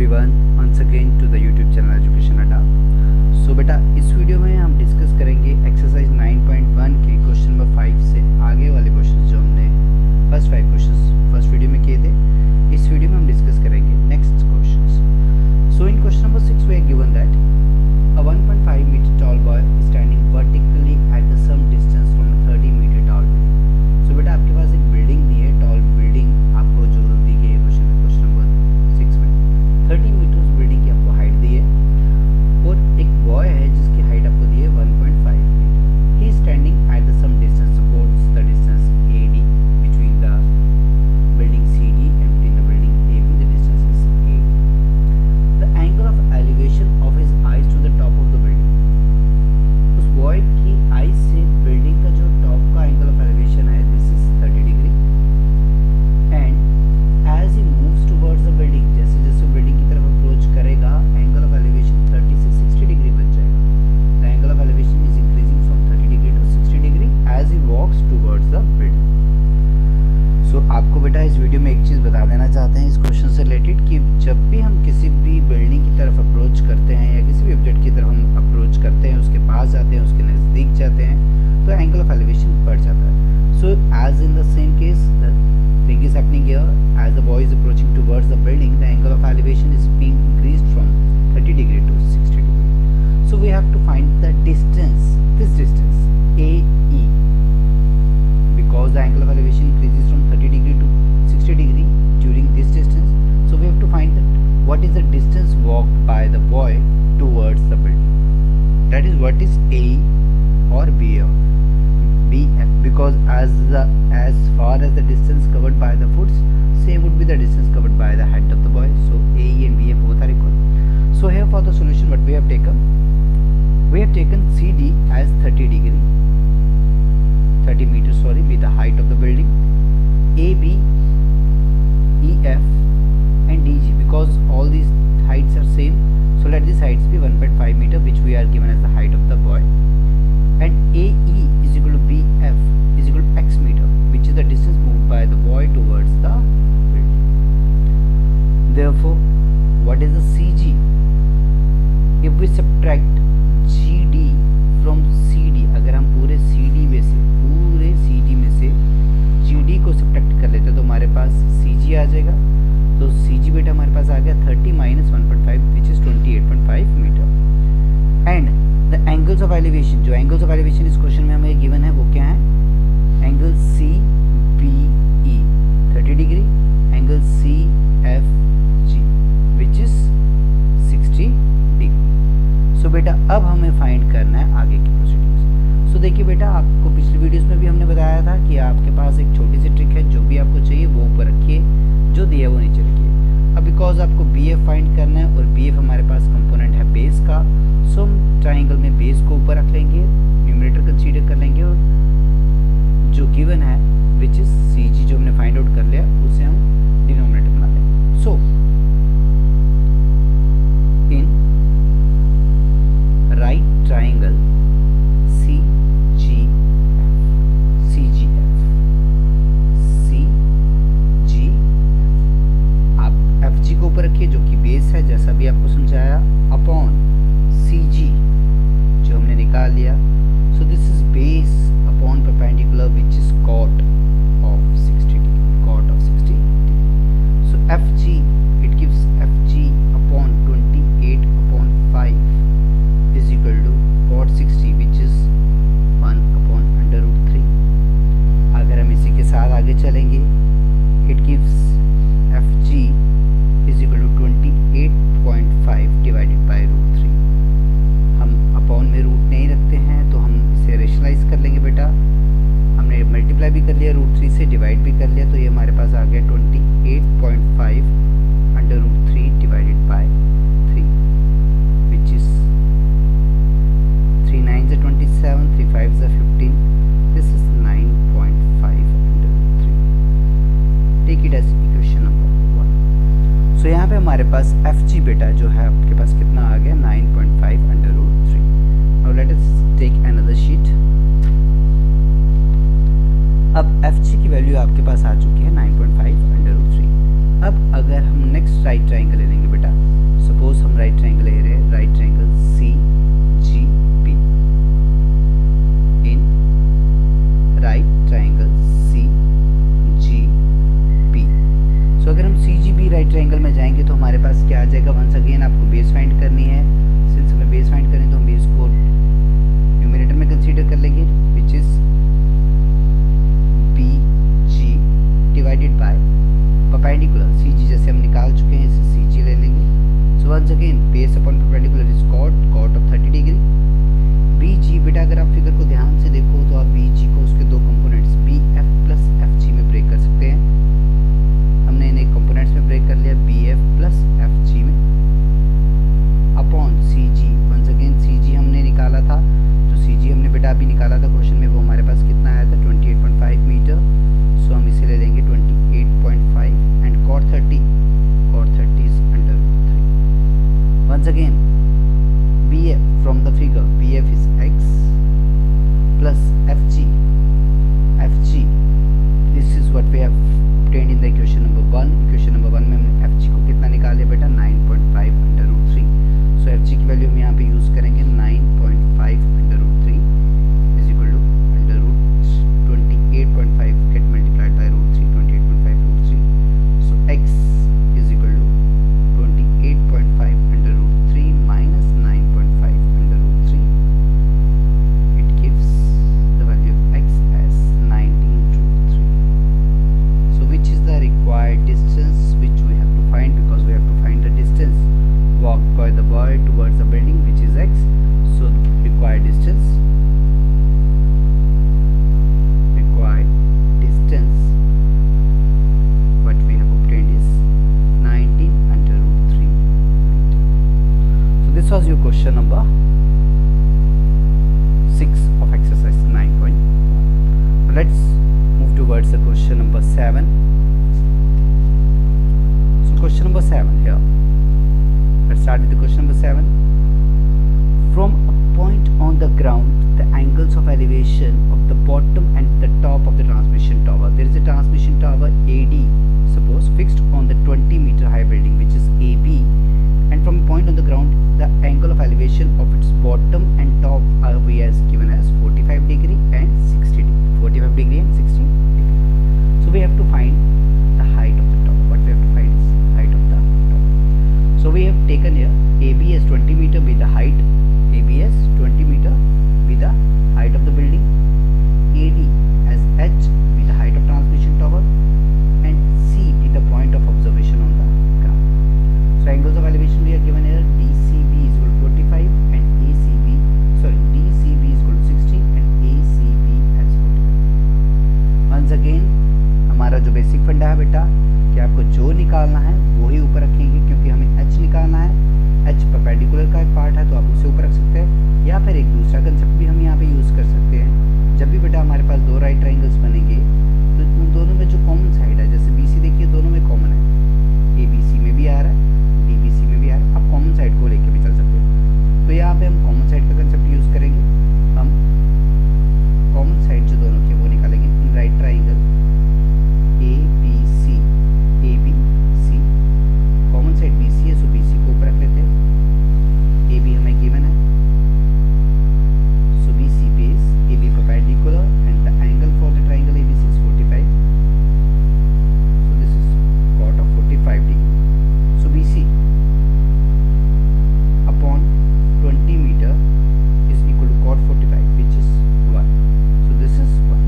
Everyone, once again to the YouTube channel education अड्डा। सो बेटा, इस वीडियो में हम डिस्कस करेंगे एक्सरसाइज 9.1 के क्वेश्चन नंबर 5 से आगे वाले क्वेश्चन जो हमने फर्स्ट 5 क्वेश्चन फर्स्ट वीडियो में किए थे। इस वीडियो में हम डिस्कस करेंगे next question. So in question number 6 we are given that a 1.5 meter tall boy is standing vertically at the some distance from a 30 meter tall building। सो बेटा, आपके पास एक बिल्डिंग दी है, टॉल बिल्डिंग आपको जो दी गई है क्वेश्चन नंबर 6 में 30 metre building की आपको हाइट दी है और एक बॉय है जिसकी हाइट आपको दी है 1.5 meter. He is standing at the some distance, suppose the distance AD between the building CD and between the building AB, the distance is AD। The angle of elevation of his eyes to the top of the building, उस boy की eye से building का जो top का angle of elevation है this is 30 degree. And as he moves towards the building, जैसे जैसे building की तरफ अप्रोच करेगा एंगल ऑफ एलिवेशन 30 से 60 डिग्री बन जाएगा। The angle of elevation is increasing from 30 degree to 60 degree as he walks towards the building. So आपको बेटा इस वीडियो में एक चीज़ बता देना चाहते हैं इस क्वेश्चन से रिलेटेड कि जब भी हम किसी भी बिल्डिंग की तरफ अप्रोच करते हैं या किसी भी ऑब्जेक्ट की तरफ हम अप्रोच करते हैं, उसके पास जाते हैं, उसके नज़दीक जाते हैं, तो एंगल ऑफ एलिवेशन बढ़ जाता है। So as in the same case the thing is happening here, as the boy is approaching towards the building the angle of elevation is being increased from 30 degree to 60 degree. So we have to find the distance, this distance AE, because the angle of elevation increases from 30 degree to 60 degree during this distance. So we have to find that what is the distance walked by the boy towards the building. That is what is A or BF. Because as far as the distance covered by the foot, same would be the distance covered by the head of the boy. So AE and BF both are equal. So here for the solution what we have taken CD as 30 degree. 30 meters be the height of the building, AB, EF and DG, because all these heights are same, so let these heights be 1.5 meter which we are given as the height of the boy, and AE is equal to BF is equal to x meter, which is the distance moved by the boy towards the building. Therefore what is the CG? If we subtract GD from CD, अगर हम पूरे CD में से GD को subtract कर लेते तो हमारे पास CG आ जाएगा। तो CG बेटा हमारे पास आ गया 30 minus 1.5 which is 28.5 metre. And the angles of elevation, जो एंगल्स ऑफ एलिवेशन इस क्वेश्चन में हमें गिवन है वो क्या है? एंगल CBE 30 डिग्री, angle CFG which is 60 degree. So बेटा अब हमें फाइंड करना है आगे की प्रोसीडिंग्स। सो देखिए बेटा, आपको पिछली वीडियोस में भी हमने बताया था कि आपके पास एक छोटी सी ट्रिक है, जो भी आपको चाहिए वो ऊपर रखिए, जो दिया वो नीचे रखिए। अब बिकॉज आपको BF फाइंड करना है और BF हमारे पास कंपोनेंट है बेस का, सो हम ट्राइंगल में बेस को ऊपर रख लेंगे, न्यूमरेटर कंसीडर कर लेंगे और जो गिवन है विच इज CG जो हमने फाइंड आउट कर लिया उसे हम डिनोमिनेटर बना लेंगे। सो इन राइट ट्राइंगल FG को ऊपर रखिए जो कि बेस है, जैसा भी आपको समझाया, अपॉन CG जो हमने निकाल लिया। सो this is base upon perpendicular which is cot of 60 degree। So FG it gives FG upon 28 upon 5 is equal to cot 60 which is 1 upon under root 3। अगर हम इसी के साथ आगे चलेंगे, it gives FG is equal to 28.5 divided by root 3। हम upon में root नहीं रखते हैं तो हम इसे रेशनलाइज कर लेंगे बेटा। हमने मल्टीप्लाई भी कर लिया रूट 3 से, डिवाइड भी कर लिया, तो ये हमारे पास आ गया 28.5 under root 3 divided by 3 which is 3 9 से 27, 3 5 से 15, this is 9.5 under root 3। Take it as equation number 1। सो यहाँ पे हमारे पास FG बेटा जो है आपके पास कितना आ गया 9.5 under root 3। Now let us take another sheet. अब FG की वैल्यू आपके पास आ चुकी है 9.5 अंडर रूट 3। अब अगर हम नेक्स्ट राइट ट्राइंगल ले लेंगे बेटा, सपोज हम राइट ट्राइंगल ले रहे हैं, right triangle C G P, in right triangle C G P. So अगर हम C G B right triangle में जाएंगे तो हमारे पास क्या आ जाएगा, वंस अगेन आपको बेस फाइंड करनी है। सिंस हमें बेस फाइंड करें तो हम बेस को न्यूमरेटर में कंसीडर कर लेंगे, which is B G divided by perpendicular C G, जैसे हम निकाल चुके हैं इसे सी जी ले लेंगे। So once again base upon perpendicular is cot of 30 degree. B G बेटा अगर आप फिगर को ध्यान से देखो तो आप बी जी को उसके दो components B F plus F G में ब्रेक कर सकते हैं। हमने इन्हें कंपोनेंट्स में ब्रेक कर लिया, B F plus F G में, upon C G. Once again C G हमने निकाला था, जो सी जी हमने बेटा अभी निकाला था क्वेश्चन में, वो हमारे पास कितना आया था 28.5 मीटर। सो हम इसे ले लेंगे 28.5 and cot 30 is under root 3. Once again BF from the figure, BF is x plus FG, this is what we have obtained in the equation number 1. Equation number 1 में हमने FG को कितना निकाले बेटा 9.5 under root 3. So FG की value हम यहाँ पे यूज करेंगे 9.5 under root 3 is equal to under root 28.5 get multiplied by root 3, 28.5 root 3. So x is equal to 28.5 under root 3 minus 9.5 under root 3. It gives the value of x as 19 root 3. So which is the required distance which we have to find, because we have to find the distance walked by the boy towards the building, which is x. So required distance what we have obtained is 19 under root 3 meter. So this was your question number 6 of exercise 9.1. Let's move towards the question number 7. So question number 7 here. Let's start with the question number 7. From a point on the ground, the angles of elevation of the bottom and the top of the transmission tower. There is a transmission tower AD, suppose, fixed on the 20 meter high building, which is AB, and from a point on the ground, the angle of elevation of its bottom and top are we as given as 45 degree and 60 degree. 45 degree and 60 degree. So we have to find the height of the tower. What we have to find is height of the tower. So we have taken here AB as 20 meter be the height, AB as 20 meter be the height of the building, AD as h be the height of transmission tower, and C be the point of observation on the ground. So angles of elevation we are given here, DCB is equal to 45 and DCB is equal to 60 and ACB as 45. Once again हमारा जो basic फंडा है बेटा कि आपको जो निकालना है वही ऊपर रखेंगे, क्योंकि हमें h निकालना है। h परपेंडिकुलर का एक पार्ट है तो आप उसे ऊपर रख सकते हैं, या फिर एक दूसरा कंसेप्ट भी हम यहाँ पे यूज़ कर सकते हैं। जब भी बेटा हमारे पास दो राइट ट्राइंगल्स बनेंगे तो उन दोनों में जो कॉमन साइड है, जैसे BC देखिए दोनों में कॉमन है, ABC में भी आ रहा है, DBC में भी आ रहा है, आप कॉमन साइड को लेके भी चल सकते हो। तो यहाँ पे हम कॉमन साइड का कंसेप्ट यूज़ करेंगे। हम कॉमन साइड जो दोनों की वो निकालेंगे इन right triangle ABC, common side BC है, सो BC को ऊपर रख लेते हैं। AB हमें गिवन है, so BC base, AB perpendicular and the angle for the triangle ABC is 45. So this is cot of 45 degree. So BC upon 20 meter is equal to cot 45, which is 1. So this is 1.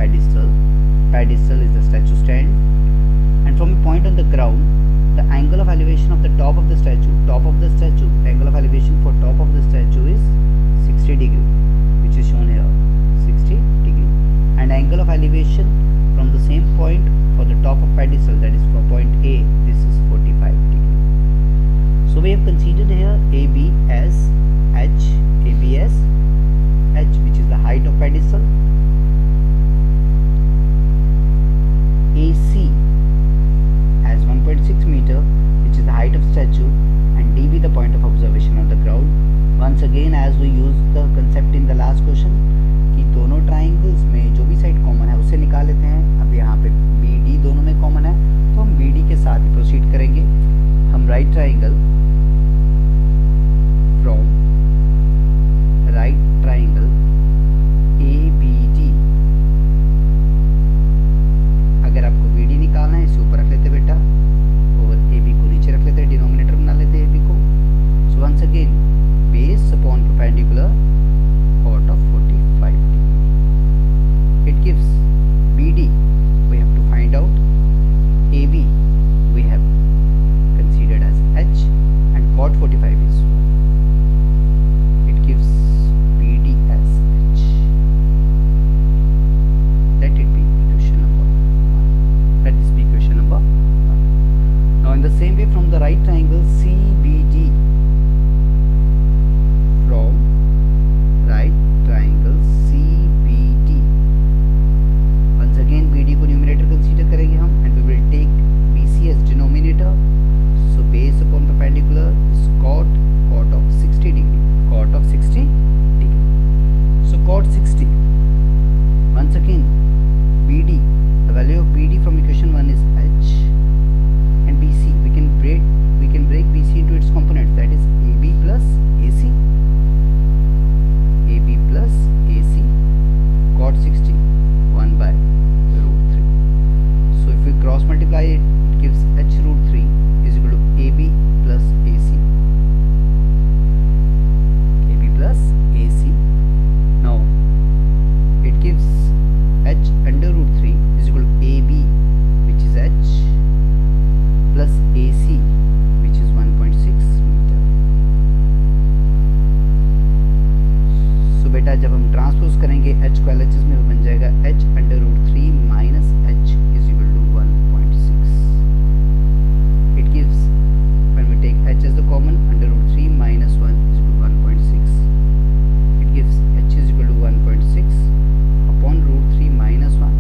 pedestal. Pedestal is the statue stand, and from a point on the ground, the angle of elevation of the top of the statue, angle of elevation for top of the statue is 60 degree, which is shown here, 60 degree, and angle of elevation from the same point for the top of pedestal, that is from point A, this is 45 degree. So we have considered here AB as H, which is the height of pedestal, AC as 1.6 meter, which is the height of statue, and DB the point of observation on the ground. Once again, as we used the concept in the last question, कि दोनों triangles में जो भी side common है उसे निकाल लेते हैं. अब यहाँ पे BD दोनों में कॉमन है, तो हम BD के साथ ही प्रोसीड करेंगे. हम right triangle from right triangle ABD, अगर आपको BD निकालना है इसे ऊपर रख लेते बेटा, और AB को नीचे रख लेते, डिनोमिनेटर बना लेते AB को. So once again, base upon perpendicular cot of 45 degree. It gives BD, we have to find out, AB we have considered as H, and cot 45 is 1. It gives BD as H. Let it be equation number 1. Let this be equation number 1. Now in the same way, from the right triangle CBD, from right triangle CBD, once again BD को numerator consider करेंगे हम, and we will take BC as denominator. So base upon perpendicular is cot of 60 degree, cot of 60 degree. So cot 60. Once again, BD, the value of BD from equation 1 is H, and BC we can break BC into its components, that is AB plus AC. AB plus AC, cot 60, 1 by root 3. So if we cross multiply it, it gives H root 3 is equal to AB plus AC. AB plus AC. Now it gives H under root 3 is equal to AB, which is H, plus AC, which is 1.6 meter. So बेटा जब हम transpose करेंगे H को LHS में, बन जाएगा H under root 3 minus H is equal to 1.6. It gives, when we take H as the common, under root 3 minus 1 is equal to 1.6. It gives H is equal to 1.6 upon root 3 minus 1.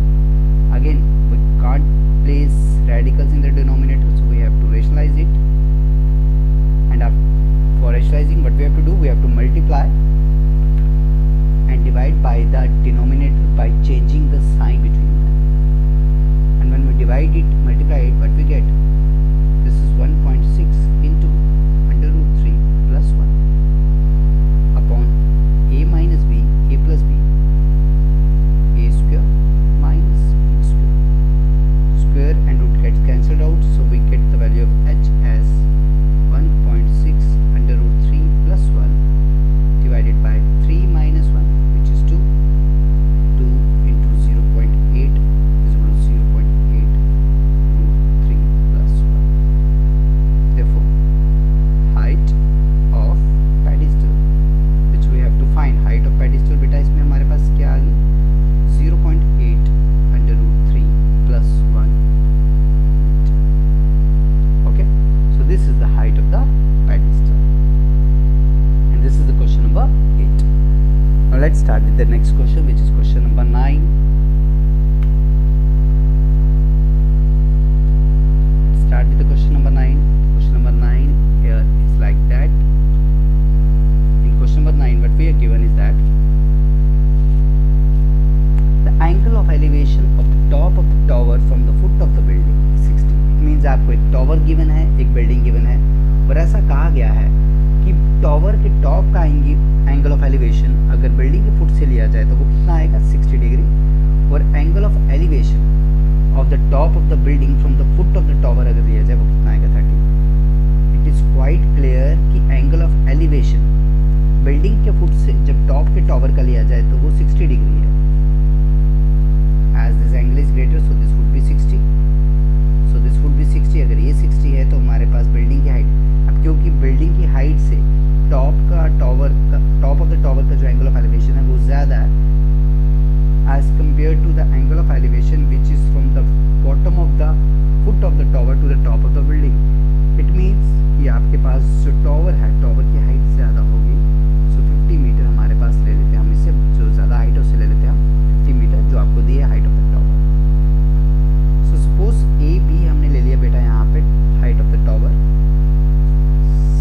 Again, we can't place radicals in the denominator, so we have to rationalize it. And for rationalizing, what we have to do, we have to multiply and divide by the denominator by changing the sign between them. And when we divide it, multiply it, what we get? This is 1.6 into under root 3 plus 1 upon A minus B, A plus B, A square minus B square. Square and root gets cancelled out, so we get the value of H as 1.6 under root 3 plus 1 divided by 3 minus 1, which is 2. 2 into 0.8 is equal to 0.8 root 3 plus 1. Therefore, height of pedestal, which we have to find, height of pedestal, बेटा इसमें हमारे पास क्या आ गई? 0.8 under root 3 plus 1 meter. Okay, so this is the height of the pedestal, and this is the question number 8. Now let's start with the next question, which is question number 9. Let's start with the question number 9. Question number 9 here is like that. In question number 9, what we are given is that the angle of elevation of the top of the tower from the foot of the building 60. It means आपको एक tower given है, एक building given है, और ऐसा कहा गया है कि टॉवर के टॉप का एंगल ऑफ एलिवेशन अगर बिल्डिंग के फुट से लिया जाए तो वो कितना आएगा? 60 डिग्री. और angle of elevation of the top of the building from the foot of the tower अगर लिया जाए वो कितना आएगा? 30. इट इज़ क्वाइट क्लियर कि एंगल ऑफ एलिवेशन बिल्डिंग के फुट से जब टॉप के टॉवर का लिया जाए तो वो 60 डिग्री है. greater, so this would be 60. So this would be 60. अगर ये 60 है तो हमारे पास बिल्डिंग की हाइट, अब क्योंकि बिल्डिंग की हाइट से टॉप ऑफ द टावर का जो एंगल ऑफ एलिवेशन है वो ज़्यादा है as compared to the angle of elevation which is from the bottom of the foot of the tower to the top of the building. It means कि आपके पास जो tower है, टावर की height ज़्यादा होगी, सो 50 मीटर हमारे पास ले लेते हैं हम, इससे जो ज़्यादा हाइट है उससे ले लेते हैं हम 50 मीटर जो आपको दी है height of the tower. So suppose A B हमने ले लिया बेटा यहाँ पे height of the tower,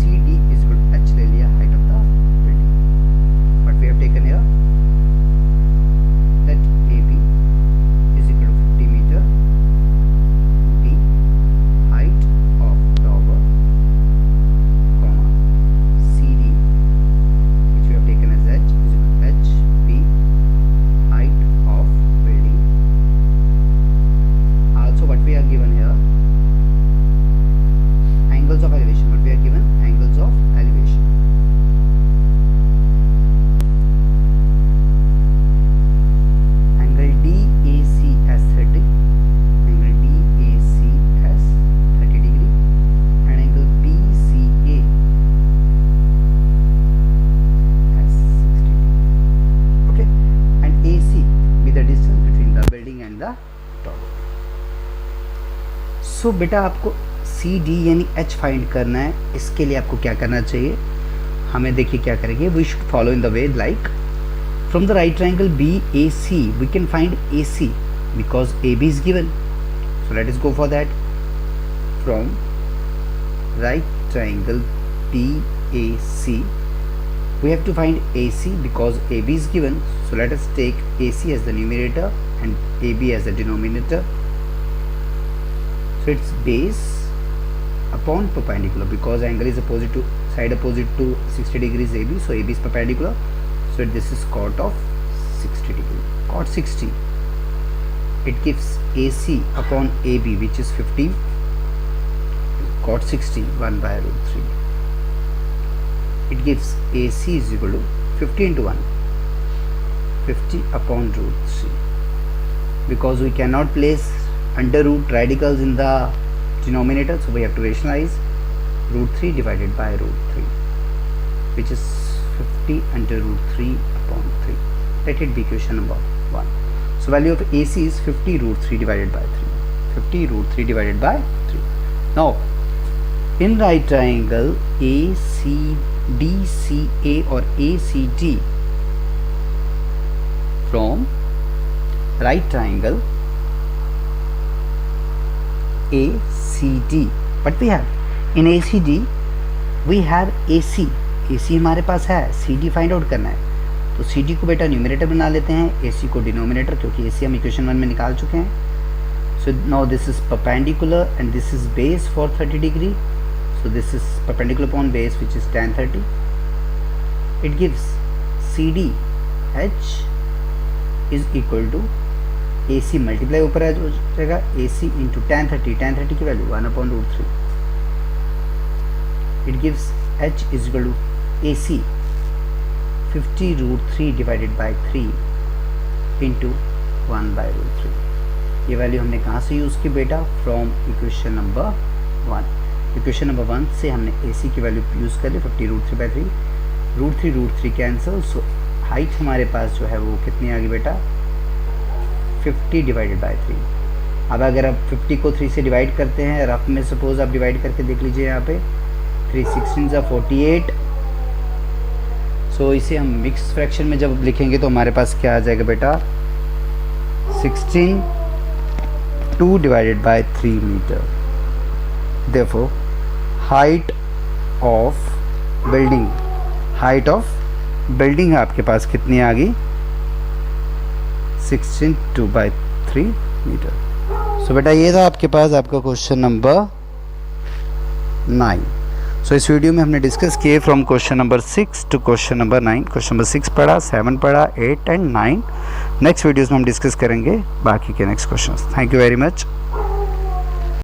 C D is equal to H ले लिया height of the building, but we have taken here that AB is equal to 50 meter, D height of tower, comma CD which we have taken as H is equal to HP height of building. Also what we are given here, angles of elevation, what we are given angles of elevation. DAC as 30, angle DAC as 30 degree, and angle BCA as 60 degree. Okay, and AC be the distance between the building and the tower. So बेटा आपको CD यानी H find करना है. इसके लिए आपको क्या करना चाहिए, हमें देखिए क्या करेंगे. We should follow in the way like from the right triangle BAC we can find AC because AB is given. So let us go for that. From right triangle BAC we have to find AC because AB is given. So let us take AC as the numerator and AB as the denominator. So it's base upon perpendicular because angle is opposite to side opposite to 60 degrees AB, so AB is perpendicular. So this is cot of 60 degree, cot 60. It gives AC upon AB which is 50, cot 60 1 by root 3. It gives AC is equal to 50 into 1, 50 upon root 3. Because we cannot place under root radicals in the denominator, so we have to rationalize root 3 divided by root 3, which is 50 under root 3 upon 3. Let it be equation number 1. So value of AC is 50 root 3 divided by 3. 50 root 3 divided by 3. Now in right triangle ACDCA or ACD, from right triangle ACD, what we have in ACD, we have AC. AC हमारे पास है, CD find out करना है, तो CD को बेटा numerator बना लेते हैं, AC को डिनोमिनेटर, क्योंकि AC हम इक्वेशन 1 में निकाल चुके हैं. So now this is perpendicular and this is base for 30 degree, so this is perpendicular upon base which is tan 30. It gives CD H is equal to AC multiply ऊपर आ जाएगा AC into tan 30, tan 30 की value 1 upon root 3. It gives H is equal to AC 50 root 3 divided by 3 into 1 by root 3. ये value हमने कहाँ से use की बेटा, from equation number 1. Equation number 1 से हमने AC की वैल्यू यूज़ कर ली 50 root 3 by 3, root 3 cancel. So height हमारे पास जो है वो कितनी आ गई बेटा, 50 डिवाइडेड बाई 3. अब अगर आप 50 को 3 से डिवाइड करते हैं, रफ में सपोज आप डिवाइड करके देख लीजिए यहाँ पे 3 16 48. सो इसे हम मिक्स फ्रैक्शन में जब लिखेंगे तो हमारे पास क्या आ जाएगा बेटा, 16 2 divided by 3 meter. Therefore height of building आपके पास कितनी आ गई, 16 2 बाई 3 मीटर. सो बेटा ये था आपके पास आपका क्वेश्चन नंबर 9. सो इस वीडियो में हमने डिस्कस किए from question number 6 to question number 9. Question number 6 पढ़ा, 7 पढ़ा, 8 एंड 9. नेक्स्ट वीडियोस में हम डिस्कस करेंगे बाकी के next questions. Thank you very much.